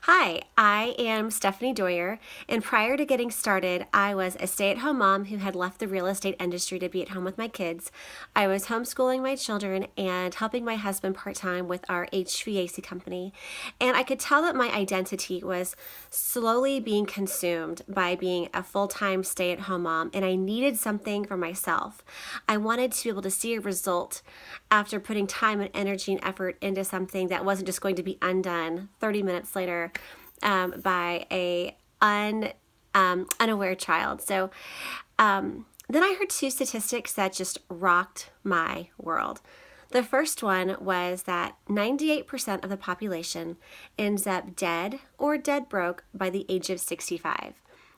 Hi, I am Stephanie Doyer, and prior to getting started, I was a stay at home mom who had left the real estate industry to be at home with my kids. I was homeschooling my children and helping my husband part time with our HVAC company. And I could tell that my identity was slowly being consumed by being a full time stay at home mom, and I needed something for myself. I wanted to be able to see a result after putting time and energy and effort into something that wasn't just going to be undone 30 minutes later by a unaware child. So then I heard two statistics that just rocked my world. The first one was that 98% of the population ends up dead or dead broke by the age of 65,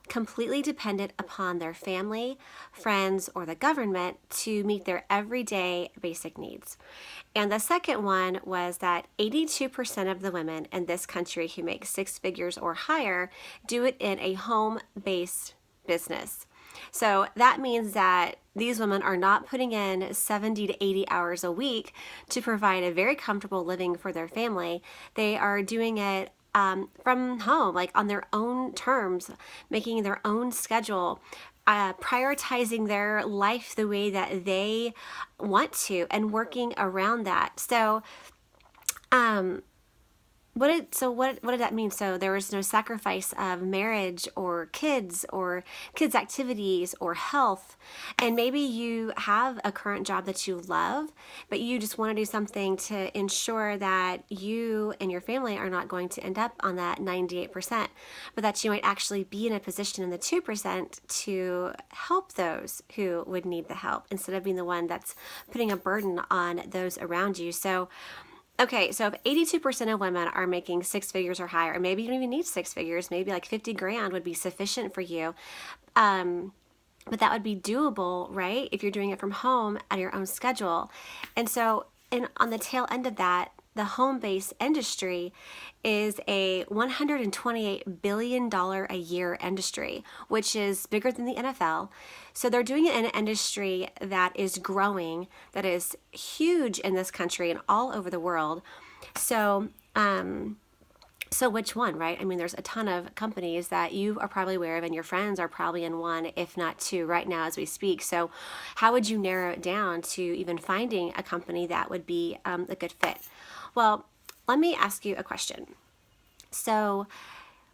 completely dependent upon their family, friends, or the government to meet their everyday basic needs. And the second one was that 82% of the women in this country who make six figures or higher do it in a home-based business. So that means that these women are not putting in 70 to 80 hours a week to provide a very comfortable living for their family. They are doing it from home, like on their own terms, making their own schedule, prioritizing their life the way that they want to, and working around that. So, what did that mean? So there was no sacrifice of marriage or kids activities or health. And maybe you have a current job that you love, but you just want to do something to ensure that you and your family are not going to end up on that 98%, but that you might actually be in a position in the 2% to help those who would need the help instead of being the one that's putting a burden on those around you. So okay, so if 82% of women are making six figures or higher, and maybe you don't even need six figures, maybe like 50 grand would be sufficient for you. But that would be doable, right? If you're doing it from home at your own schedule. And so, on the tail end of that, the home-based industry is a $128 billion a year industry, which is bigger than the NFL. So they're doing it in an industry that is growing, that is huge in this country and all over the world. So, so which one, right? I mean, there's a ton of companies that you are probably aware of, and your friends are probably in one, if not two, right now as we speak. So how would you narrow it down to even finding a company that would be a good fit? Well, let me ask you a question. So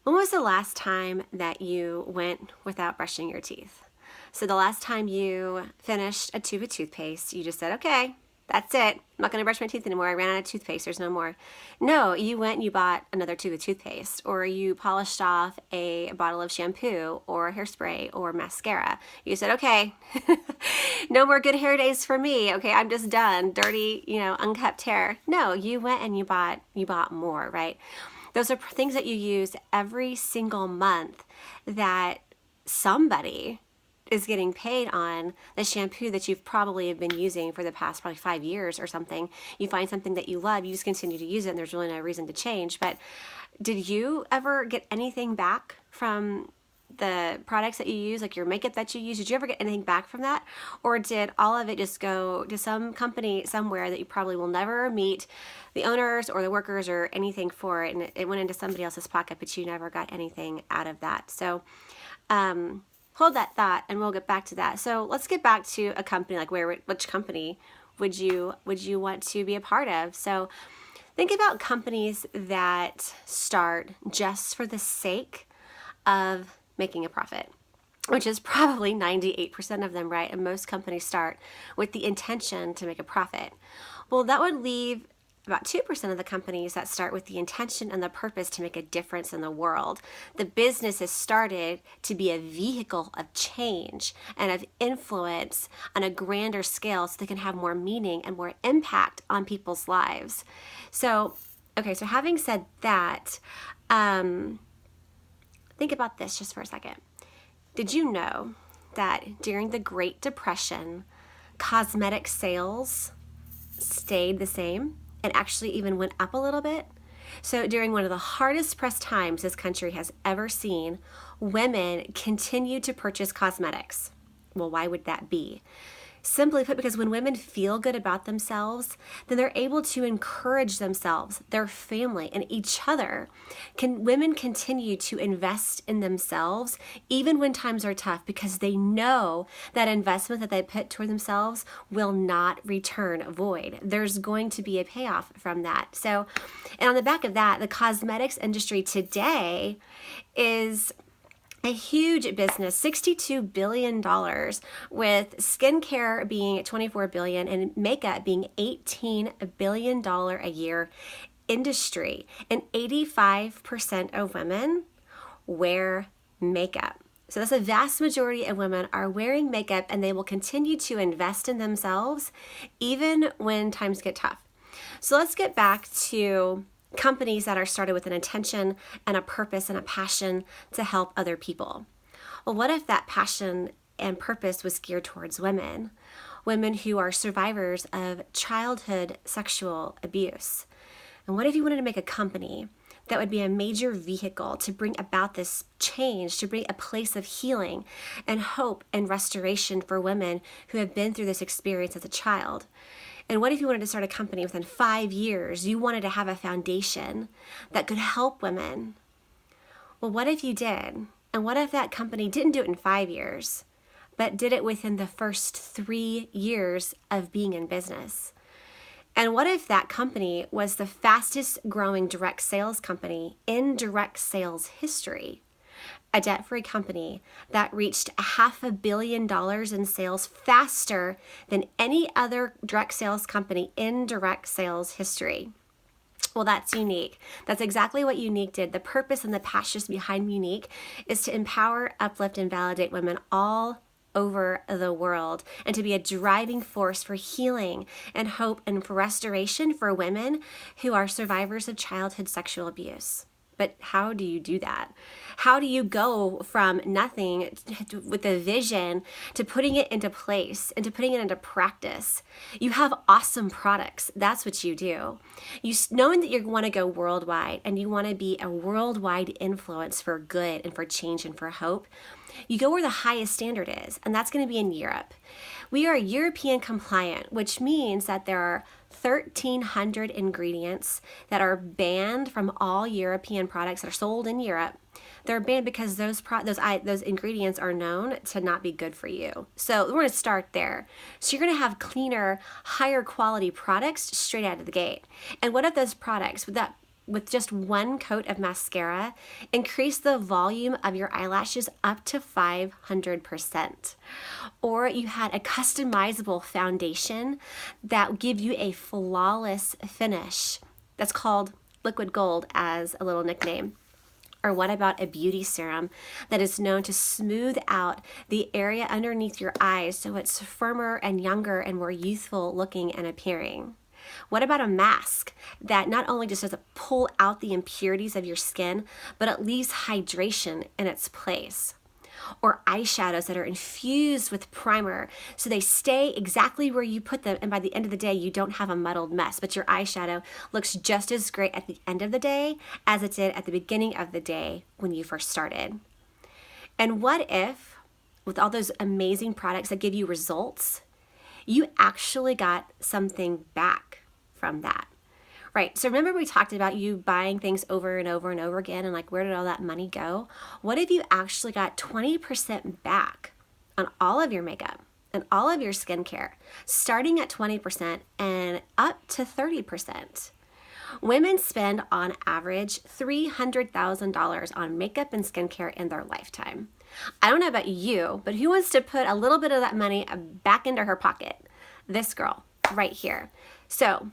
when was the last time that you went without brushing your teeth? So the last time you finished a tube of toothpaste, you just said, okay, that's it. I'm not going to brush my teeth anymore. I ran out of toothpaste. There's no more. No, you went and you bought another tube of toothpaste, or you polished off a bottle of shampoo or hairspray or mascara. You said, okay, no more good hair days for me. Okay, I'm just done. Dirty, unkept hair. No, you went and you bought more, right? Those are things that you use every single month that somebody is getting paid on. The shampoo that you've probably been using for the past probably 5 years or something. You find something that you love, you just continue to use it, and there's really no reason to change. But did you ever get anything back from the products that you use, like your makeup that you use? Did you ever get anything back from that? Or did all of it just go to some company somewhere that you probably will never meet the owners or the workers or anything for it, and it went into somebody else's pocket, but you never got anything out of that? So hold that thought, and we'll get back to that. So let's get back to a company. Like which company would you want to be a part of? So think about companies that start just for the sake of making a profit, which is probably 98% of them, right? And most companies start with the intention to make a profit. Well, that would leave about 2% of the companies that start with the intention and the purpose to make a difference in the world. The business has started to be a vehicle of change and of influence on a grander scale so they can have more meaning and more impact on people's lives. So, okay, so having said that, think about this just for a second. Did you know that during the Great Depression, cosmetic sales stayed the same and actually even went up a little bit? So during one of the hardest pressed times this country has ever seen, women continued to purchase cosmetics. Well, why would that be? Simply put, because when women feel good about themselves, then they're able to encourage themselves, their family, and each other. Women continue to invest in themselves even when times are tough because they know that investment that they put toward themselves will not return void. There's going to be a payoff from that. So, and on the back of that, the cosmetics industry today is a huge business, $62 billion, with skincare being $24 billion and makeup being $18 billion a year industry. And 85% of women wear makeup. So that's a vast majority of women are wearing makeup, and they will continue to invest in themselves even when times get tough. So let's get back to companies that are started with an intention and a purpose and a passion to help other people. Well, what if that passion and purpose was geared towards women who are survivors of childhood sexual abuse? And what if you wanted to make a company that would be a major vehicle to bring about this change, to bring a place of healing and hope and restoration for women who have been through this experience as a child? And what if you wanted to start a company within 5 years? You wanted to have a foundation that could help women. Well, what if you did? And what if that company didn't do it in 5 years, but did it within the first 3 years of being in business? And what if that company was the fastest growing direct sales company in direct sales history? A debt-free company that reached $500 million in sales faster than any other direct sales company in direct sales history. Well, that's Younique. That's exactly what Younique did. The purpose and the passion behind Younique is to empower, uplift, and validate women all over the world, and to be a driving force for healing and hope and for restoration for women who are survivors of childhood sexual abuse. But how do you do that? How do you go from nothing with a vision to putting it into place and to putting it into practice? You have awesome products. That's what you do. Knowing that you want to go worldwide and you want to be a worldwide influence for good and for change and for hope, you go where the highest standard is, and that's going to be in Europe. We are European compliant, which means that there are 1,300 ingredients that are banned from all European products that are sold in Europe. They're banned because those ingredients are known to not be good for you. So we're going to start there. So you're going to have cleaner, higher quality products straight out of the gate. And what if those products, with just one coat of mascara, increase the volume of your eyelashes up to 500%. Or you had a customizable foundation that give you a flawless finish. That's called liquid gold as a little nickname. Or what about a beauty serum that is known to smooth out the area underneath your eyes so it's firmer and younger and more youthful looking and appearing? What about a mask that not only just does it pull out the impurities of your skin, but it leaves hydration in its place? Or eyeshadows that are infused with primer so they stay exactly where you put them, and by the end of the day you don't have a muddled mess, but your eyeshadow looks just as great at the end of the day as it did at the beginning of the day when you first started. And what if, with all those amazing products that give you results, you actually got something back from that? Right. So remember we talked about you buying things over and over and over again, and like, where did all that money go? What if you actually got 20% back on all of your makeup and all of your skincare, starting at 20% and up to 30%? Women spend on average $300,000 on makeup and skincare in their lifetime. I don't know about you, but who wants to put a little bit of that money back into her pocket? This girl right here. So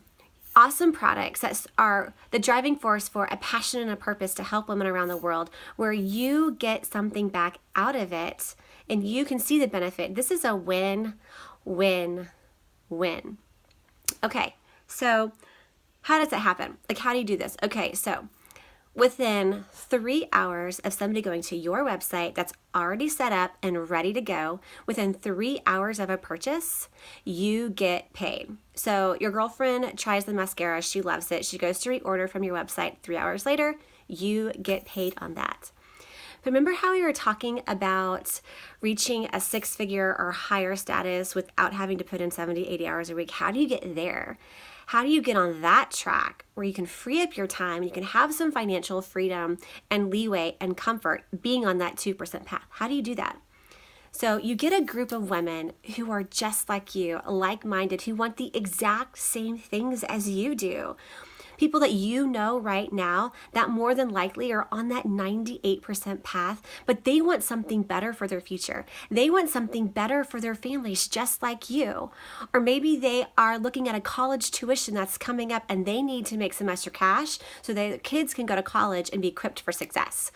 awesome products that are the driving force for a passion and a purpose to help women around the world, where you get something back out of it and you can see the benefit. This is a win, win, win. Okay, so how does it happen? Like, how do you do this? Okay, so within 3 hours of somebody going to your website that's already set up and ready to go, within 3 hours of a purchase, you get paid. So your girlfriend tries the mascara, she loves it, she goes to reorder from your website. 3 hours later, you get paid on that. Remember how we were talking about reaching a six-figure or higher status without having to put in 70, 80 hours a week? How do you get there? How do you get on that track where you can free up your time, you can have some financial freedom and leeway and comfort being on that 2% path? How do you do that? So you get a group of women who are just like you, like-minded, who want the exact same things as you do. People that you know right now that more than likely are on that 98% path, but they want something better for their future. They want something better for their families just like you. Or maybe they are looking at a college tuition that's coming up and they need to make some extra cash so their kids can go to college and be equipped for success.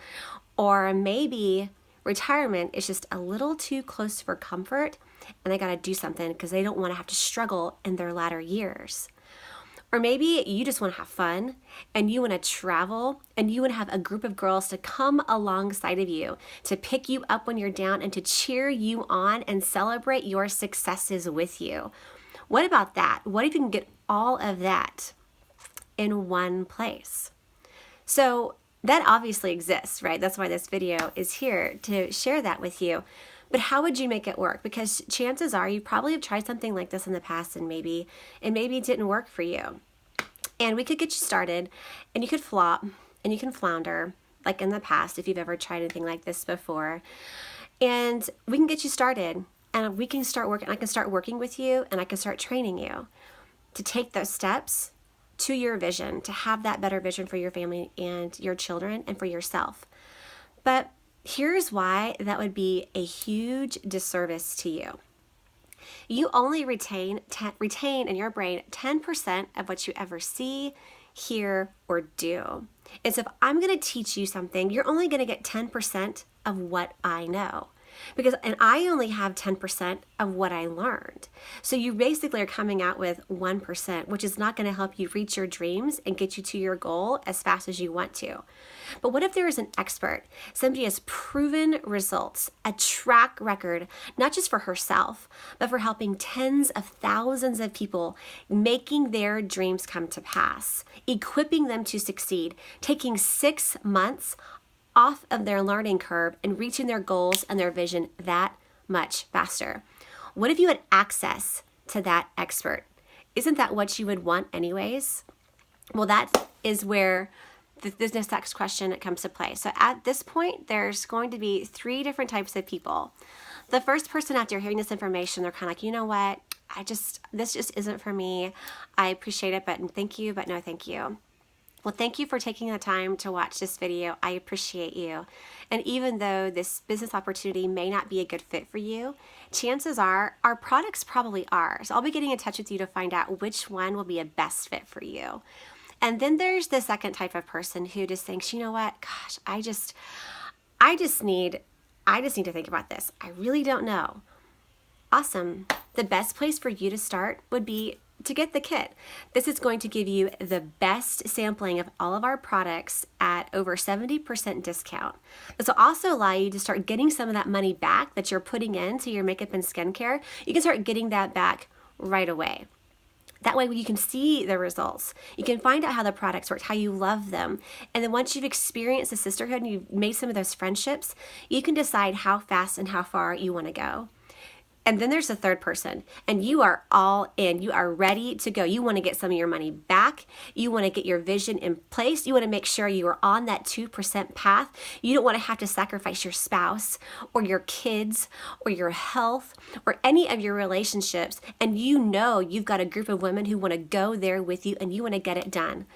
Or maybe retirement is just a little too close for comfort and they got to do something because they don't want to have to struggle in their latter years. Or maybe you just want to have fun and you want to travel and you want to have a group of girls to come alongside of you, to pick you up when you're down and to cheer you on and celebrate your successes with you. What about that? What if you can get all of that in one place? So that obviously exists, right? That's why this video is here, to share that with you. But how would you make it work? Because chances are you probably have tried something like this in the past and maybe it didn't work for you. And we could get you started and you could flop and you can flounder like in the past if you've ever tried anything like this before. And we can get you started and we can start working. I can start working with you and I can start training you to take those steps to your vision, to have that better vision for your family and your children and for yourself. But here's why that would be a huge disservice to you. You only retain in your brain 10% of what you ever see, hear, or do. And so if I'm going to teach you something, you're only going to get 10% of what I know. And I only have 10% of what I learned. So you basically are coming out with 1%, which is not going to help you reach your dreams and get you to your goal as fast as you want to. But what if there is an expert, somebody has proven results, a track record, not just for herself, but for helping tens of thousands of people, making their dreams come to pass, equipping them to succeed, taking 6 months off of their learning curve and reaching their goals and their vision that much faster? What if you had access to that expert? Isn't that what you would want anyways? Well, that is where this next question comes to play. So at this point, there's going to be 3 different types of people. The first person, after hearing this information, they're kind of like, you know what? This just isn't for me. I appreciate it, but thank you, but no thank you. Well, thank you for taking the time to watch this video. I appreciate you. And even though this business opportunity may not be a good fit for you, chances are our products probably are. So I'll be getting in touch with you to find out which one will be a best fit for you. And then there's the second type of person who just thinks, you know what, gosh, I just need to think about this. I really don't know. Awesome. The best place for you to start would be to get the kit. This is going to give you the best sampling of all of our products at over 70% discount. This will also allow you to start getting some of that money back that you're putting into your makeup and skincare. You can start getting that back right away. That way you can see the results. You can find out how the products work, how you love them. And then once you've experienced the sisterhood and you've made some of those friendships, you can decide how fast and how far you want to go. And then there's the third person, and you are all in. You are ready to go. You want to get some of your money back. You want to get your vision in place. You want to make sure you are on that 2% path. You don't want to have to sacrifice your spouse or your kids or your health or any of your relationships. And you know you've got a group of women who want to go there with you and you want to get it done.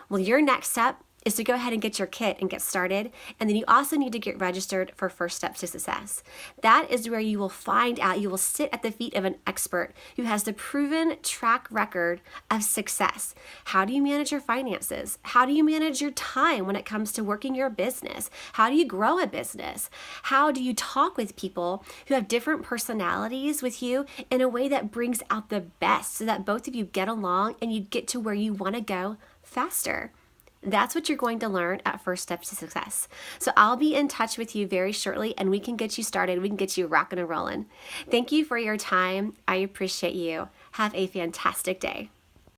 Well, your next step is to go ahead and get your kit and get started. And then you also need to get registered for First Steps to Success. That is where you will find out, you will sit at the feet of an expert who has the proven track record of success. How do you manage your finances? How do you manage your time when it comes to working your business? How do you grow a business? How do you talk with people who have different personalities with you in a way that brings out the best so that both of you get along and you get to where you want to go faster? That's what you're going to learn at First Steps to Success. So I'll be in touch with you very shortly and we can get you started. We can get you rocking and rolling. Thank you for your time. I appreciate you. Have a fantastic day.